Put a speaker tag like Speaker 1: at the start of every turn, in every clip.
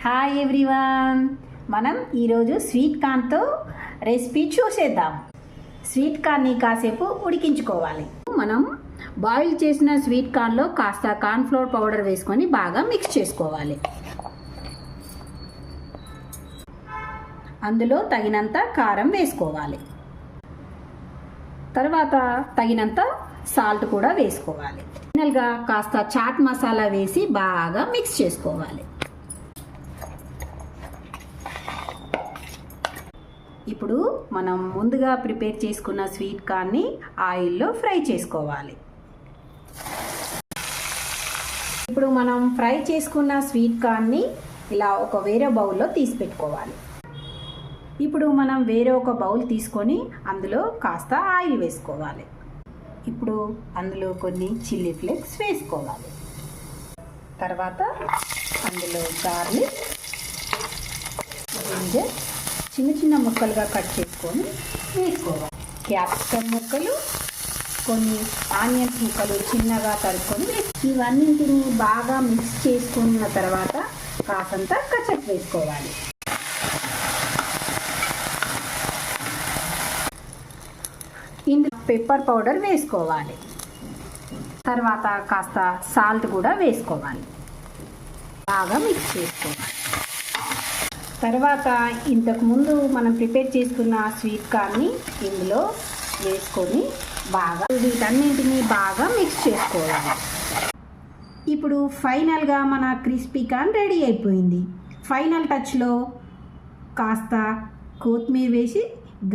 Speaker 1: Hi everyone, మనం ఈరోజు sweet కార్న్తో recipe చూసేద్దాం. స్వీట్ కార్న్ని కాసేపు ఉడికించుకోవాలి. మనం బాయిల్ చేసిన స్వీట్ కార్న్లో కాస్త కార్న్ఫ్లోర్ పౌడర్ వేసుకొని బాగా మిక్స్ చేసుకోవాలి. అందులో తగినంత కారం వేసుకోవాలి. తర్వాత తగినంత సాల్ట్ కూడా వేసుకోవాలి. ఫైనల్గా కాస్త చాట్ మసాలా వేసి బాగా మిక్స్ చేసుకోవాలి. ఇప్పుడు మనం ముందుగా ప్రిపేర్ చేసుకున్న స్వీట్ కార్న్ని ఆయిల్లో ఫ్రై చేసుకోవాలి. ఇప్పుడు మనం ఫ్రై చేసుకున్న స్వీట్ కార్న్ని ఇలా ఒక వేరే బౌల్లో తీసి పెట్టుకోవాలి. ఇప్పుడు మనం వేరే ఒక బౌల్ తీసుకొని అందులో కాస్త ఆయిల్ వేసుకోవాలి. ఇప్పుడు అందులో కొన్ని చిల్లీ ఫ్లేక్స్ వేసుకోవాలి. తర్వాత అందులో గార్లిక్, జింజర్ చిన్న చిన్న ముక్కలుగా కట్ చేసుకొని వేసుకోవాలి. క్యాప్సికమ్ ముక్కలు, కొన్ని ఆనియన్స్ ముక్కలు చిన్నగా తరుక్కొని ఇవన్నింటినీ బాగా మిక్స్ చేసుకున్న తర్వాత కాసంత కచప్ వేసుకోవాలి. ఇందులో పెప్పర్ పౌడర్ వేసుకోవాలి. తర్వాత కాస్త సాల్ట్ కూడా వేసుకోవాలి. బాగా మిక్స్ చేసుకోవాలి. తర్వాత ఇంతకుముందు మనం ప్రిపేర్ చేసుకున్న స్వీట్ కార్న్ని ఇందులో వేసుకొని బాగా వీటన్నింటినీ బాగా మిక్స్ చేసుకోవాలి. ఇప్పుడు ఫైనల్గా మన క్రిస్పీ కార్న్ రెడీ అయిపోయింది. ఫైనల్ టచ్లో కాస్త కొత్తిమీర వేసి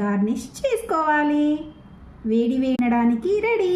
Speaker 1: గార్నిష్ చేసుకోవాలి. వేడి వేయడానికి రెడీ.